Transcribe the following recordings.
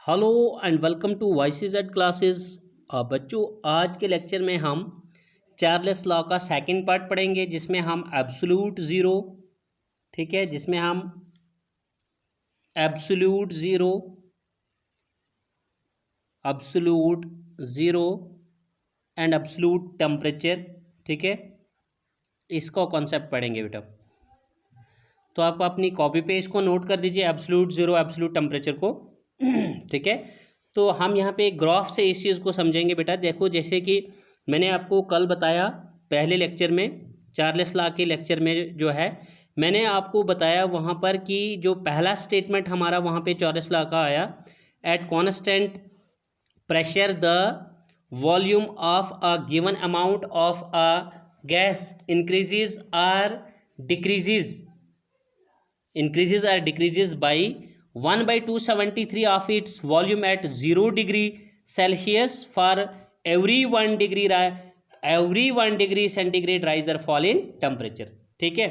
Hello and welcome to voices at classes. बच्चों, आज के लेक्चर में हम चार्ल्स लॉ का सेकंड पार्ट पढ़ेंगे जिसमें हम एब्सोल्यूट ज़ीरो, ठीक है, जिसमें हम absolute zero and absolute temperature, ठीक है, इसका कॉन्सेप्ट पढ़ेंगे बेटा। तो आप अपनी कॉपी पे इसको नोट कर दीजिए, एब्सोल्यूट ज़ीरो एब्सोल्यूट टेम्परेचर को। ठीक है, तो हम यहाँ पे ग्राफ से इस चीज़ को समझेंगे बेटा। देखो, जैसे कि मैंने आपको कल बताया पहले लेक्चर में, चार्ल्स लॉ के लेक्चर में जो है, मैंने आपको बताया वहाँ पर कि जो पहला स्टेटमेंट हमारा वहाँ पे चार्ल्स लॉ का आया, at constant pressure the volume of a given amount of a gas increases or decreases by 1/273 of its volume at 0 degree Celsius for every 1 degree centigrade rise or fall in temperature। ठीक है,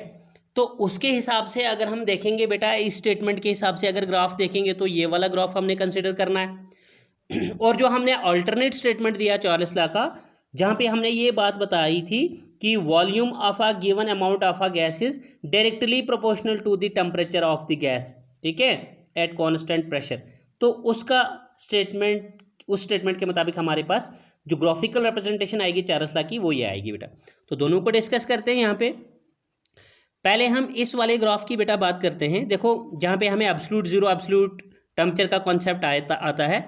तो उसके हिसाब से अगर हम देखेंगे बेटा, इस स्टेटमेंट के हिसाब से अगर ग्राफ देखेंगे तो ये वाला ग्राफ हमने कंसिडर करना है। और जो हमने अल्टरनेट स्टेटमेंट दिया चार्ल्स लॉ का, जहाँ पे हमने ये बात बताई थी कि volume of a given amount of a gas is directly proportional to the temperature of the gas, ठीक है, एट कांस्टेंट प्रेशर। तो उसका स्टेटमेंट, उस स्टेटमेंट के मुताबिक हमारे पास जो ग्राफिकल रिप्रेजेंटेशन आएगी चार्ल्स लॉ की, वो ये आएगी बेटा। तो दोनों को डिस्कस करते हैं यहाँ पे। पहले हम इस वाले ग्राफ की बेटा बात करते हैं। देखो, जहाँ पे हमें एब्सोल्यूट ज़ीरो एब्सोल्यूट टेम्परेचर का कॉन्सेप्ट आता है।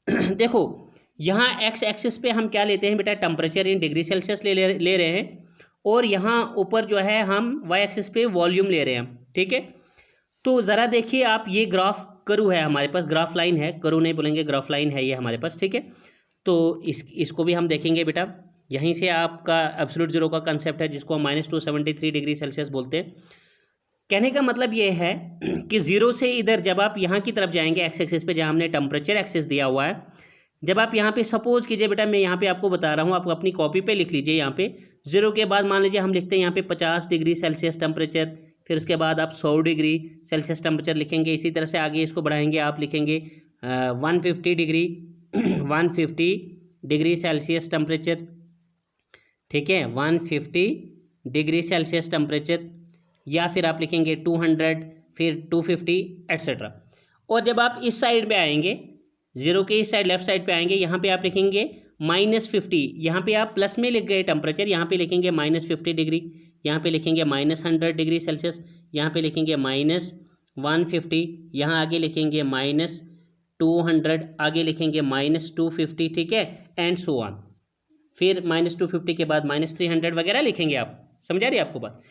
देखो, यहाँ एक्स एक्सिस पे हम क्या लेते हैं बेटा, टेम्परेचर इन डिग्री सेल्सियस ले रहे हैं, और यहाँ ऊपर जो है हम वाई एक्सिस पे वॉल्यूम ले रहे हैं, ठीक है। तो ज़रा देखिए आप, ये ग्राफ करू है हमारे पास, ग्राफ लाइन है, करू नहीं बोलेंगे, ग्राफ लाइन है ये हमारे पास, ठीक है। तो इसको भी हम देखेंगे बेटा। यहीं से आपका एब्सोल्यूट ज़ीरो का कंसेप्ट है, जिसको हम -273 डिग्री सेल्सियस बोलते हैं। कहने का मतलब ये है कि ज़ीरो से इधर जब आप यहाँ की तरफ जाएंगे एक्स एक्सिस पे, जहाँ हमने टेम्परेचर एक्सिस दिया हुआ है, जब आप यहाँ पे सपोज कीजिए बेटा, मैं यहाँ पे आपको बता रहा हूँ, आप अपनी कॉपी पे लिख लीजिए। यहाँ पे ज़ीरो के बाद मान लीजिए हम लिखते हैं यहाँ पे 50 डिग्री सेल्सियस टेम्परेचर, फिर उसके बाद आप 100 डिग्री सेल्सियस टेम्परेचर लिखेंगे। इसी तरह से आगे इसको बढ़ाएंगे, आप लिखेंगे 150 डिग्री 150 डिग्री सेल्सियस टेम्परेचर, ठीक है, 150 डिग्री सेल्सियस टेम्परेचर, या फिर आप लिखेंगे 200, फिर 250 एट्सेट्रा। और जब आप इस साइड पे आएंगे, ज़ीरो के इस साइड लेफ्ट साइड पे आएंगे, यहाँ पे आप लिखेंगे -50, यहाँ पे आप प्लस में लिख गए टेम्परेचर, यहाँ पे लिखेंगे -50 डिग्री, यहाँ पे लिखेंगे -100 डिग्री सेल्सियस, यहाँ पे लिखेंगे -150, यहाँ आगे लिखेंगे -200, आगे लिखेंगे -250, ठीक है, एंड सो ऑन। फिर -250 के बाद -300 वगैरह लिखेंगे। आप समझा रही है आपको बात।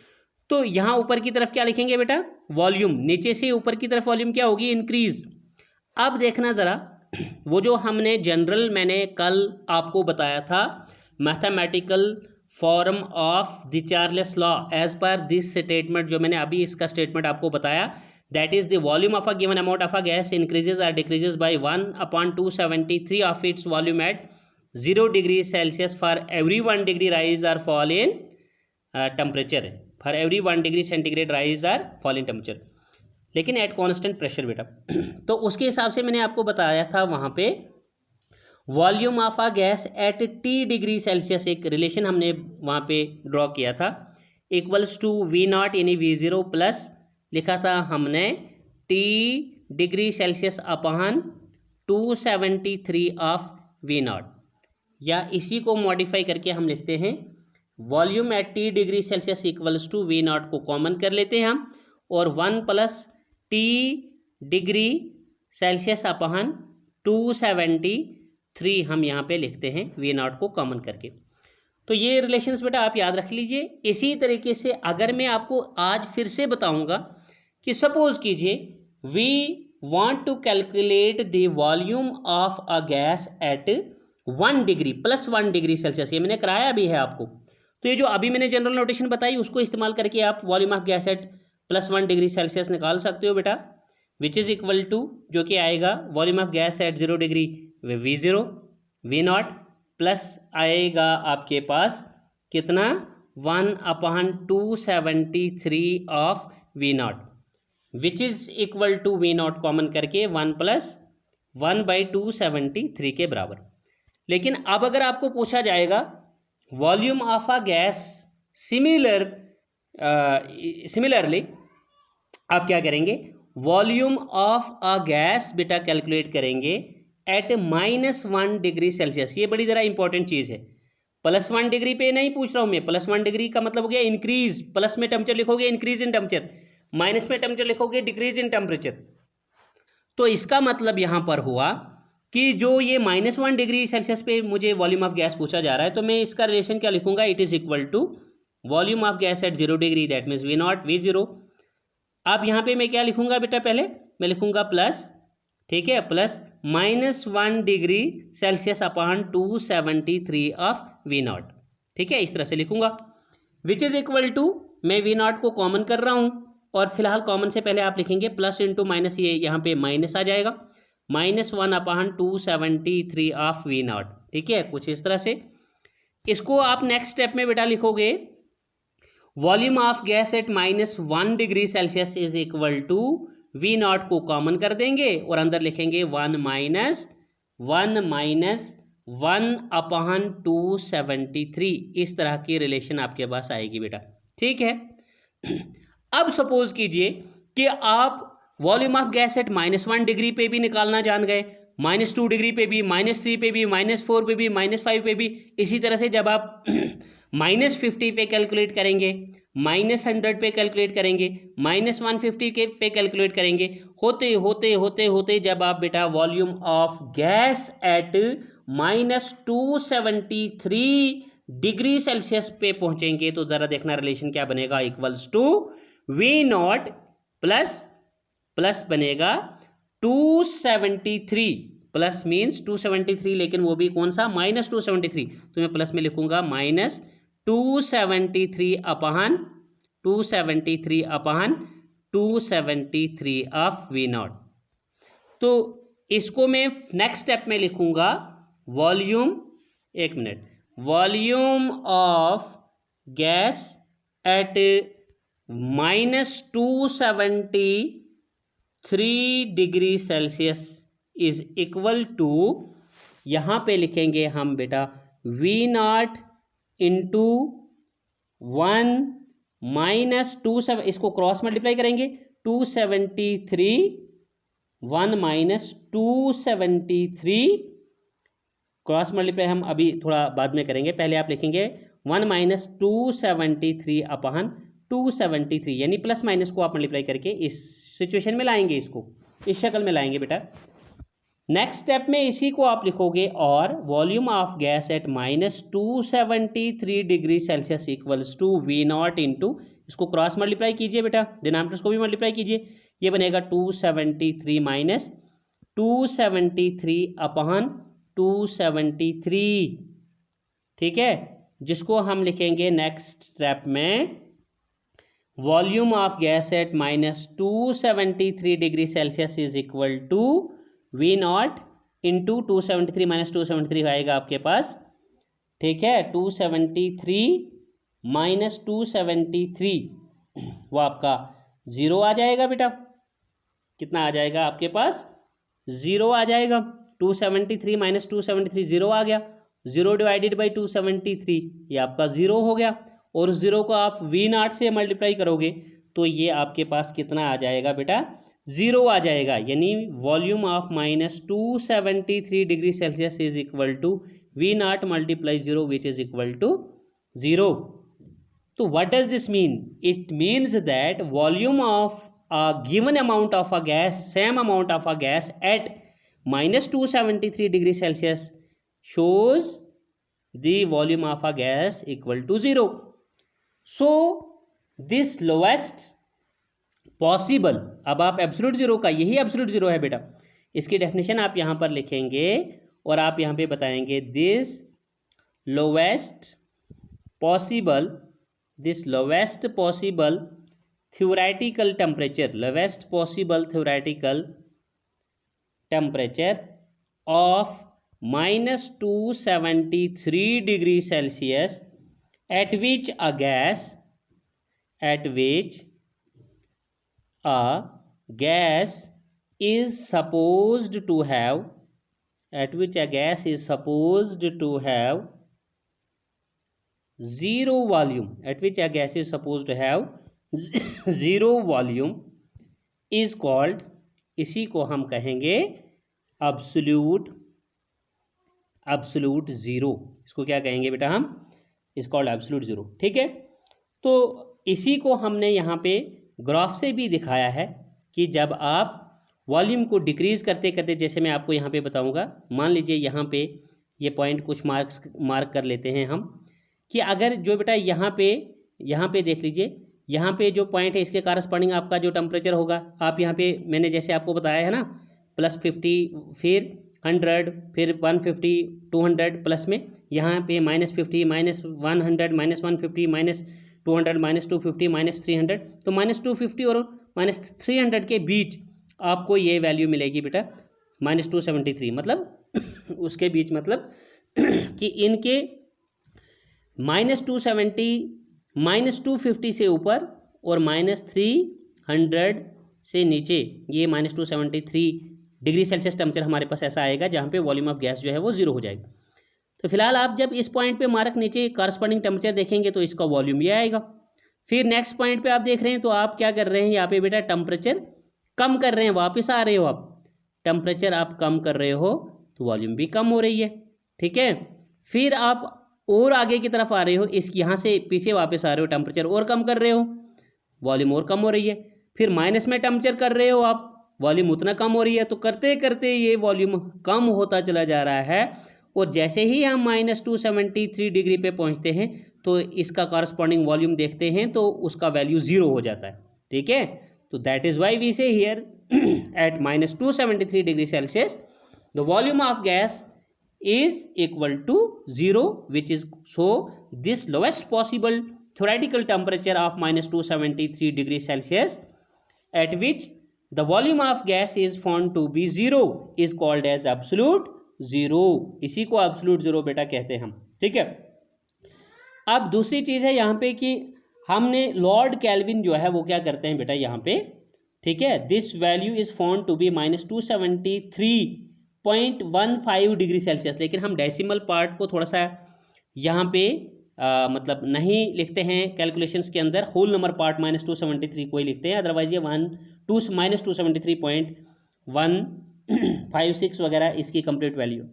तो यहाँ ऊपर की तरफ क्या लिखेंगे बेटा, वॉल्यूम, नीचे से ऊपर की तरफ वॉल्यूम क्या होगी, इंक्रीज। अब देखना ज़रा, वो जो हमने जनरल, मैंने कल आपको बताया था, mathematical form of the Charles law as per this statement, जो मैंने अभी इसका स्टेटमेंट आपको बताया, that is the volume of a given amount of a gas increases और decreases by 1/273 of its volume at 0 degree Celsius for every 1 degree rise और fall in temperature, for every 1 degree centigrade rise और fall in temperature, लेकिन at constant pressure बेटा। तो उसके हिसाब से मैंने आपको बताया था वहाँ पे volume of a gas eight T degree Celsius, एक रिलेशन हमने वहाँ पे ड्रॉ किया था, इक्वल्स टू V0 यानी V0 प्लस लिखा था हमने T degree Celsius upon 273 of V0, या इसी को मॉडिफाई करके हम लिखते हैं volume at T degree Celsius equals to V0 को कॉमन कर लेते हैं हम, और 1 plus T degree Celsius upon 273 हम यहाँ पे लिखते हैं V0 को कॉमन करके। तो ये रिलेशंस बेटा आप याद रख लीजिए। इसी तरीके से अगर मैं आपको आज फिर से बताऊंगा कि सपोज कीजिए we want to calculate the volume of a gas at 1 degree plus 1 degree Celsius, ये मैंने कराया भी है आपको। तो ये जो अभी मैंने जनरल नोटेशन बताई, उसको इस्तेमाल करके आप volume of gas at +1 degree Celsius निकाल सकते हो बेटा, विच इज़ इक्वल टू, जो कि आएगा volume of gas at 0 degree V0 V0 plus आएगा आपके पास कितना, 1/273 of V0, which is equal to V0 common करके 1 प्लस 1/273 के बराबर। लेकिन अब अगर आपको पूछा जाएगा volume of a gas similarly आप क्या करेंगे, वॉल्यूम ऑफ अ गैस बेटा कैलकुलेट करेंगे एट -1 डिग्री सेल्सियस। ये बड़ी ज़रा इंपॉर्टेंट चीज़ है। +1 डिग्री पे नहीं पूछ रहा हूँ मैं, +1 डिग्री का मतलब हो गया इंक्रीज, प्लस में टेम्परेचर लिखोगे इंक्रीज इन टेम्परेचर, माइनस में टेम्परेचर लिखोगे डिक्रीज इन टेम्परेचर। तो इसका मतलब यहाँ पर हुआ कि जो ये -1 डिग्री सेल्सियस पे मुझे वॉल्यूम ऑफ गैस पूछा जा रहा है, तो मैं इसका रिलेशन क्या लिखूंगा, it is equal to volume of gas at 0 degree, that means V0 V0। अब यहाँ पे मैं क्या लिखूंगा बेटा, पहले मैं लिखूंगा प्लस, ठीक है, plus -1 degree Celsius upon 273 of V0, ठीक है, इस तरह से लिखूंगा। विच इज इक्वल टू, मैं V0 को कॉमन कर रहा हूँ और फिलहाल कॉमन से पहले आप लिखेंगे प्लस इंटू माइनस, ये यहाँ पे माइनस आ जाएगा, -1 अपॉन 273 ऑफ V0, ठीक है, कुछ इस तरह से। इसको आप नेक्स्ट स्टेप में बेटा लिखोगे volume of gas at -1 degree Celsius is equal to V0 को कॉमन कर देंगे और अंदर लिखेंगे 1 माइनस 1 अपॉन 273। इस तरह की रिलेशन आपके पास आएगी बेटा, ठीक है। अब सपोज कीजिए कि आप volume of gas at -1 degree पे भी निकालना जान गए, -2 डिग्री पे भी, -3 पे भी, -4 पे भी, -5 पे भी। इसी तरह से जब आप -50 पे कैलकुलेट करेंगे, -100 पे कैलकुलेट करेंगे, -150 के पे कैलकुलेट करेंगे, होते होते होते होते जब आप बेटा volume of gas at -273 degree Celsius पे पहुंचेंगे, तो जरा देखना रिलेशन क्या बनेगा, इक्वल्स टू V0 प्लस बनेगा 273, प्लस मीन्स 273, लेकिन वो भी कौन सा, -273, तो मैं प्लस में लिखूंगा -273 अपॉन 273 ऑफ V0। तो इसको मैं नेक्स्ट स्टेप में लिखूंगा वॉल्यूम, एक minute, volume of gas at -273 degree Celsius is equal to, यहाँ पे लिखेंगे हम बेटा V0 इंटू 1 -2, इसको क्रॉस मल्टीप्लाई करेंगे, 273 1 -273 क्रॉस मल्टीप्लाई हम अभी थोड़ा बाद में करेंगे, पहले आप लिखेंगे 1 -273 अपॉन 273, यानी प्लस माइनस को आप मल्टीप्लाई करके इस सिचुएशन में लाएंगे, इसको इस शक्ल में लाएंगे बेटा। नेक्स्ट स्टेप में इसी को आप लिखोगे और volume of gas at -273 degree Celsius equals to V0 into, इसको क्रॉस मल्टीप्लाई कीजिए बेटा, डिनोमिनेटर्स को भी मल्टीप्लाई कीजिए, ये बनेगा 273 माइनस 273 अपॉन 273, ठीक है, जिसको हम लिखेंगे नेक्स्ट स्टेप में volume of gas at -273 degree Celsius is equal to V0 into 273 minus 273 आएगा आपके पास, ठीक है, 273 माइनस 273 वो आपका 0 आ जाएगा बेटा, कितना आ जाएगा आपके पास, 0 आ जाएगा, 273 माइनस 273 0 आ गया, 0 डिवाइडेड बाई 273 ये आपका 0 हो गया, और उस 0 को आप V0 से मल्टीप्लाई करोगे तो ये आपके पास कितना आ जाएगा बेटा, 0 आ जाएगा, यानी volume of -273 degree Celsius is equal to V0 multiply 0 which is equal to 0। तो what does this mean, it means that volume of a given amount of a gas, same amount of a gas at -273 degree Celsius shows the volume of a gas equal to 0. So this lowest possible, अब आप absolute zero का, यही absolute zero है बेटा, इसकी definition आप यहाँ पर लिखेंगे और आप यहाँ पे बताएंगे this lowest possible theoretical temperature, lowest possible theoretical temperature of -273 degree Celsius at which a gas is supposed to have, at which a gas is supposed to have zero volume, at which a gas is supposed to have zero volume is called, इसी को हम कहेंगे absolute zero. इसको क्या कहेंगे बेटा हम? इस कॉल्ड एब्सोल्यूट ज़ीरो। ठीक है, तो इसी को हमने यहाँ पे ग्राफ से भी दिखाया है कि जब आप वॉल्यूम को डिक्रीज़ करते करते, जैसे मैं आपको यहाँ पे बताऊँगा, मान लीजिए यहाँ पे ये पॉइंट कुछ मार्क कर लेते हैं हम, कि अगर जो बेटा यहाँ पे देख लीजिए, यहाँ पे जो पॉइंट है इसके कारस्पॉन्डिंग आपका जो टेम्परेचर होगा, आप यहाँ पे मैंने जैसे आपको बताया है ना, +50, फिर 100, फिर 150, 200 प्लस में, यहाँ पे -50, -100, -150, -200, -250, -300, तो -250 और -300 के बीच आपको ये वैल्यू मिलेगी बेटा -273, मतलब उसके बीच, मतलब कि इनके -270, -250 से ऊपर और -300 से नीचे, ये -273 डिग्री सेल्सियस टेम्परेचर हमारे पास ऐसा आएगा जहाँ पे वॉल्यूम ऑफ गैस जो है वो ज़ीरो हो जाएगा। तो फिलहाल आप जब इस पॉइंट पे मार्क नीचे कॉरस्पॉन्डिंग टेम्परेचर देखेंगे तो इसका वॉल्यूम ये आएगा। फिर नेक्स्ट पॉइंट पे आप देख रहे हैं तो आप क्या कर रहे हैं, यहाँ पे बेटा टेम्परेचर कम कर रहे हैं, वापस आ रहे हो आप, टेम्परेचर आप कम कर रहे हो तो वॉल्यूम भी कम हो रही है। ठीक है, फिर आप और आगे की तरफ आ रहे हो, इस यहाँ से पीछे वापस आ रहे हो, टेम्परेचर और कम कर रहे हो, वॉल्यूम और कम हो रही है। फिर माइनस में टेम्परेचर कर रहे हो आप, वॉल्यूम उतना कम हो रही है। तो करते करते ये वॉल्यूम कम होता चला जा रहा है, और जैसे ही हम -273 डिग्री पे पहुंचते हैं तो इसका कॉरस्पॉन्डिंग वॉल्यूम देखते हैं तो उसका वैल्यू ज़ीरो हो जाता है। ठीक है, तो दैट इज़ वाई वी से here eight -273 degree Celsius the volume of gas is equal to 0, which is so this lowest possible theoretical temperature of -273 degrees Celsius at which the volume of gas is found to be 0 is called as absolute zero। इसी को absolute zero बेटा कहते हैं हम। ठीक है, अब दूसरी चीज़ है यहाँ पे कि हमने लॉर्ड कैल्विन जो है वो क्या करते हैं बेटा यहाँ पे, ठीक है, this value is found to be -273.15 degree Celsius, लेकिन हम डेसिमल पार्ट को थोड़ा सा यहाँ पे मतलब नहीं लिखते हैं कैलकुलेशंस के अंदर, होल नंबर पार्ट -273 को ही लिखते हैं, अदरवाइज ये -273.156 वगैरह इसकी कंप्लीट वैल्यू।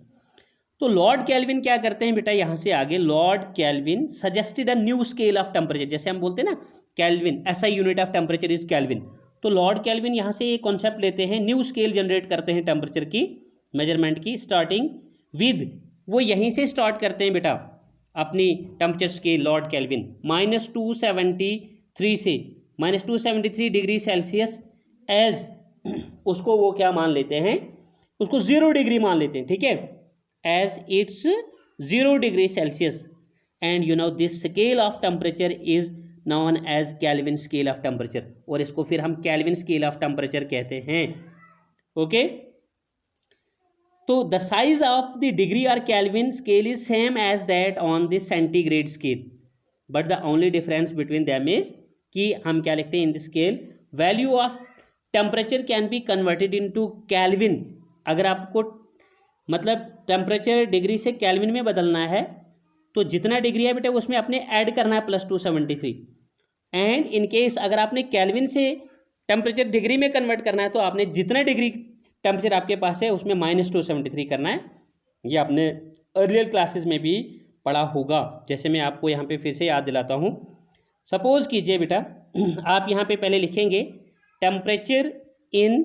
तो लॉर्ड कैल्विन क्या करते हैं बेटा, यहाँ से आगे Lord Kelvin suggested a new scale of temperature, जैसे हम बोलते हैं ना कैल्विन, ऐसा unit of temperature is Kelvin. तो लॉर्ड कैल्विन यहाँ से ये कॉन्सेप्ट लेते हैं, न्यू स्केल जनरेट करते हैं टेम्परेचर की मेजरमेंट की, स्टार्टिंग विद, वो यहीं से स्टार्ट करते हैं बेटा अपनी टेम्परेचर स्केल लॉर्ड कैल्विन -273 से, -273 डिग्री सेल्सियस एज, उसको वो क्या मान लेते हैं, उसको 0 डिग्री मान लेते हैं। ठीक है, as it's 0 degree Celsius, and you know this scale of temperature is known as Kelvin scale of temperature, और इसको फिर हम Kelvin scale of temperature कहते हैं। ओके, तो the size of the degree or Kelvin scale is same as that on the centigrade scale, but the only difference between them is कि हम क्या लिखते हैं in the scale value of temperature can be converted into Kelvin। अगर आपको मतलब temperature degree से kelvin में बदलना है तो जितना डिग्री है बेटा उसमें आपने ऐड करना है +273, एंड इन केस अगर आपने कैल्विन से टेम्परेचर डिग्री में कन्वर्ट करना है तो आपने जितना डिग्री टेम्परेचर आपके पास है उसमें -273 करना है। ये आपने अर्लियर क्लासेस में भी पढ़ा होगा, जैसे मैं आपको यहाँ पे फिर से याद दिलाता हूँ। सपोज कीजिए बेटा आप यहाँ पे पहले लिखेंगे temperature in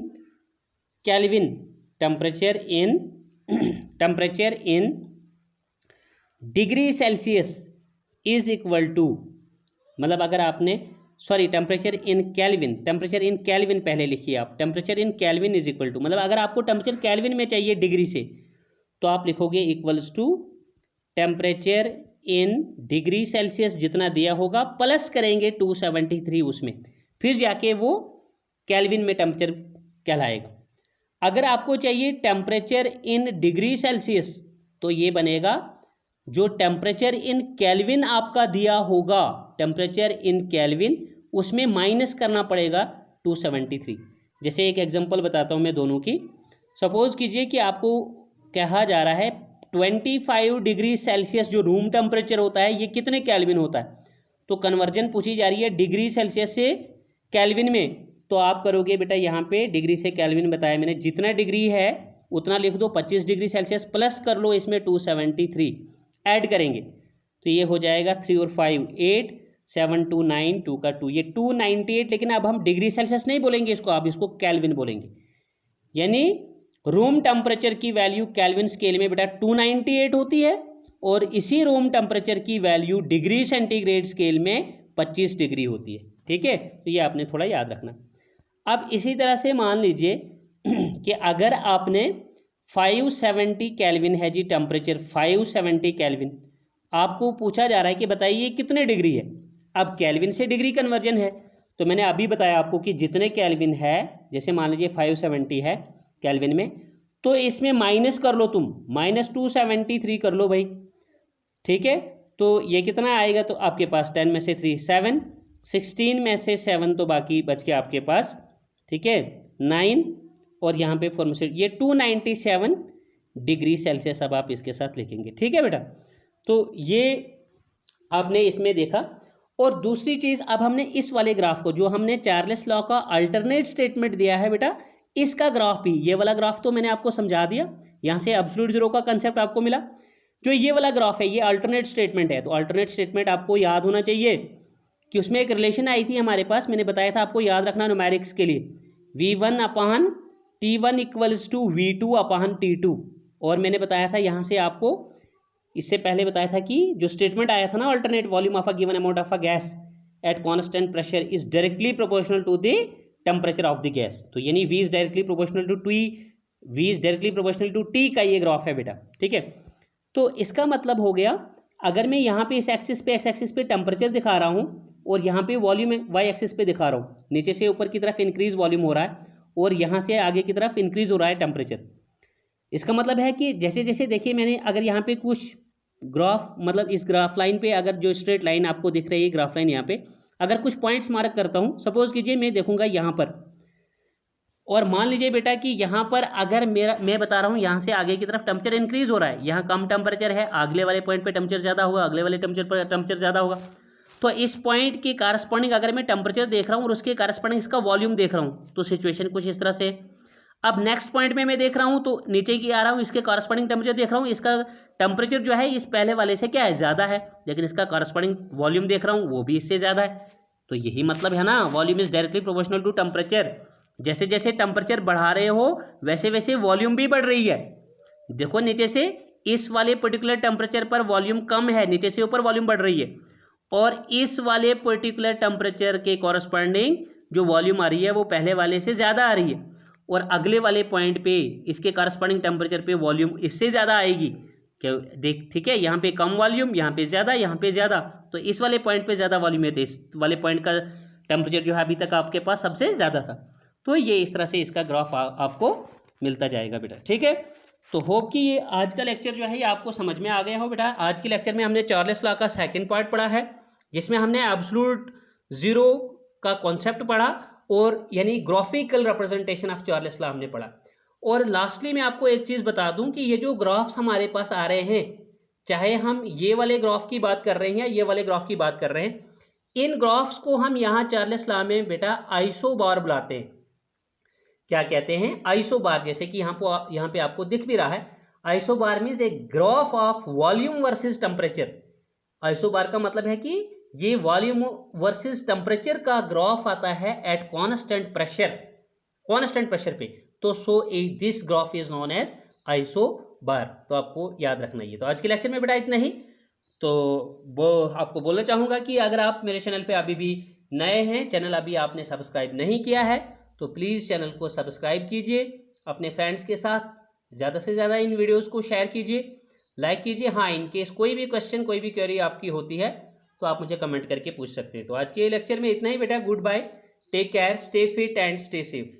Kelvin, temperature in degree Celsius is equal to, मतलब अगर आपने टेम्परेचर इन कैल्विन पहले लिखिए आप, temperature in Kelvin is equal to, मतलब अगर आपको टेम्परेचर कैल्विन में चाहिए डिग्री से तो आप लिखोगे equals to temperature in degree Celsius जितना दिया होगा प्लस करेंगे 273 उसमें, फिर जाके वो कैल्विन में टेम्परेचर कहलाएगा। अगर आपको चाहिए टेम्परेचर इन डिग्री सेल्सियस तो ये बनेगा जो टेम्परेचर इन केल्विन आपका दिया होगा, टेम्परेचर इन केल्विन उसमें माइनस करना पड़ेगा 273, जैसे एक एग्जांपल बताता हूँ मैं दोनों की। सपोज कीजिए कि आपको कहा जा रहा है 25 डिग्री सेल्सियस जो रूम टेम्परेचर होता है ये कितने केल्विन होता है, तो कन्वर्जन पूछी जा रही है डिग्री सेल्सियस से केल्विन में। तो आप करोगे बेटा यहाँ पे डिग्री से केल्विन बताया मैंने, जितना डिग्री है उतना लिख दो 25 डिग्री सेल्सियस, प्लस कर लो इसमें 273 ऐड करेंगे तो ये हो जाएगा 3 और 5 8 7 2 9 2 का 2 ये 298। लेकिन अब हम डिग्री सेल्सियस नहीं बोलेंगे इसको, आप इसको केल्विन बोलेंगे। यानी रूम टेम्परेचर की वैल्यू केल्विन स्केल में बेटा 298 होती है और इसी रूम टेम्परेचर की वैल्यू डिग्री सेंटीग्रेड स्केल में 25 डिग्री होती है। ठीक है, तो ये आपने थोड़ा याद रखना। अब इसी तरह से मान लीजिए कि अगर आपने 570 केल्विन है जी टेम्परेचर, 570 केल्विन, आपको पूछा जा रहा है कि बताइए कितने डिग्री है। अब केल्विन से डिग्री कन्वर्जन है, तो मैंने अभी बताया आपको कि जितने केल्विन है, जैसे मान लीजिए 570 है केल्विन में, तो इसमें माइनस कर लो तुम, -273 कर लो भाई। ठीक है, तो ये कितना आएगा, तो आपके पास 10 में से 3 7, 16 में से 7 तो बाकी बच के आपके पास, ठीक है 9, और यहाँ पे फॉर्मूला ये 297 डिग्री सेल्सियस अब आप इसके साथ लिखेंगे। ठीक है बेटा, तो ये आपने इसमें देखा। और दूसरी चीज़, अब हमने इस वाले ग्राफ को, जो हमने चार्ल्स लॉ का अल्टरनेट स्टेटमेंट दिया है बेटा, इसका ग्राफ भी, ये वाला ग्राफ तो मैंने आपको समझा दिया, यहाँ से एब्सोल्यूट जीरो का कंसेप्ट आपको मिला। जो ये वाला ग्राफ है ये अल्टरनेट स्टेटमेंट है, तो अल्टरनेट स्टेटमेंट आपको याद होना चाहिए कि उसमें एक रिलेशन आई थी हमारे पास, मैंने बताया था आपको, याद रखना न्यूमेरिक्स के लिए, V1/T1 इक्वल्स टू V2/T2। और मैंने बताया था यहाँ से आपको, इससे पहले बताया था कि जो स्टेटमेंट आया था ना, alternate volume of a given amount of a gas at constant pressure is directly proportional to the temperature of the gas. तो यानी V is directly proportional to T, V is directly proportional to T का ये graph है बेटा। ठीक है, तो इसका मतलब हो गया, अगर मैं यहाँ पे इस एक्सिस पे, एक्स एक्सिस पे टेम्परेचर दिखा रहा हूँ और यहाँ पे वॉल्यूम वाई एक्सिस पे दिखा रहा हूँ, नीचे से ऊपर की तरफ इंक्रीज वॉल्यूम हो रहा है और यहाँ से आगे की तरफ इंक्रीज हो रहा है टेम्परेचर। इसका मतलब है कि जैसे जैसे देखिए मैंने, अगर यहाँ पे कुछ ग्राफ, मतलब इस ग्राफ लाइन पे अगर जो स्ट्रेट लाइन आपको दिख रही है ग्राफ लाइन, यहाँ पे अगर कुछ पॉइंट्स मार्क करता हूँ, सपोज कीजिए मैं देखूंगा यहाँ पर, और मान लीजिए बेटा कि यहाँ पर अगर मैं बता रहा हूँ यहाँ से आगे की तरफ टेम्परेचर इंक्रीज हो रहा है, यहाँ कम टेम्परेचर है, अगले वाले पॉइंट पे टेम्परेचर ज़्यादा होगा, अगले वाले टेम्परेचर ज़्यादा होगा। तो इस पॉइंट के कारस्पॉन्डिंग अगर मैं टेम्परेचर देख रहा हूँ और उसके कारस्पॉन्डिंग इसका वॉल्यूम देख रहा हूँ, तो सिचुएशन कुछ इस तरह से। अब नेक्स्ट पॉइंट में मैं देख रहा हूँ, तो नीचे की आ रहा हूँ, इसके कारस्पॉन्डिंग टेम्परेचर देख रहा हूँ, इसका टेम्परेचर जो है इस पहले वाले से क्या है, ज़्यादा है, लेकिन इसका कारस्पॉन्डिंग वॉल्यूम देख रहा हूँ वो भी इससे ज़्यादा है। तो यही मतलब है ना, volume is directly proportional to temperature. जैसे जैसे टेम्परेचर बढ़ा रहे हो वैसे वैसे वॉल्यूम भी बढ़ रही है। देखो नीचे से इस वाले पर्टिकुलर टेम्परेचर पर वॉल्यूम कम है, नीचे से ऊपर वॉल्यूम बढ़ रही है, और इस वाले पर्टिकुलर टेम्परेचर के कॉरस्पॉन्डिंग जो वॉल्यूम आ रही है वो पहले वाले से ज़्यादा आ रही है, और अगले वाले पॉइंट पे इसके कॉरस्पॉन्डिंग टेम्परेचर पे वॉल्यूम इससे ज़्यादा आएगी। क्या देख, ठीक है, यहाँ पे कम वॉल्यूम, यहाँ पे ज़्यादा, यहाँ पे ज़्यादा, तो इस वाले पॉइंट पे ज़्यादा वॉल्यूम है, तो इस वाले पॉइंट का टेम्परेचर जो है अभी तक आपके पास सबसे ज़्यादा था। तो ये इस तरह से इसका ग्राफ आपको मिलता जाएगा बेटा। ठीक है, तो होप कि ये आज का लेक्चर जो है ये आपको समझ में आ गया हो बेटा। आज के लेक्चर में हमने चार्ल्स लॉ का सेकंड पार्ट पढ़ा है, जिसमें हमने एब्सोल्यूट जीरो का कॉन्सेप्ट पढ़ा, और यानी graphical representation of Charles law हमने पढ़ा। और लास्टली मैं आपको एक चीज़ बता दूं कि ये जो ग्राफ्स हमारे पास आ रहे हैं, चाहे हम ये वाले ग्राफ की बात कर रहे हैं या ये वाले ग्राफ की बात कर रहे हैं, इन ग्राफ्स को हम यहाँ चार्ल्स लॉ में बेटा आइसोबार बुलाते हैं। क्या कहते हैं, आइसोबार। जैसे कि यहाँ पे आपको दिख भी रहा है, isobar means a graph of volume versus temperature. Isobar का मतलब है कि ये वॉल्यूम वर्सेस टेम्परेचर का ग्राफ आता है एट कांस्टेंट प्रेशर पे। तो so this graph is known as isobar. तो आपको याद रखना ये। तो आज के लेक्चर में बेटा इतना ही। तो वो आपको बोलना चाहूँगा कि अगर आप मेरे चैनल पे अभी भी नए हैं, चैनल अभी आपने सब्सक्राइब नहीं किया है, तो प्लीज़ चैनल को सब्सक्राइब कीजिए, अपने फ्रेंड्स के साथ ज़्यादा से ज़्यादा इन वीडियोस को शेयर कीजिए, लाइक कीजिए। हाँ, इन केस कोई भी क्वेश्चन, कोई भी क्वेरी आपकी होती है तो आप मुझे कमेंट करके पूछ सकते हैं। तो आज के लेक्चर में इतना ही बेटा। Goodbye, take care, stay fit and stay safe.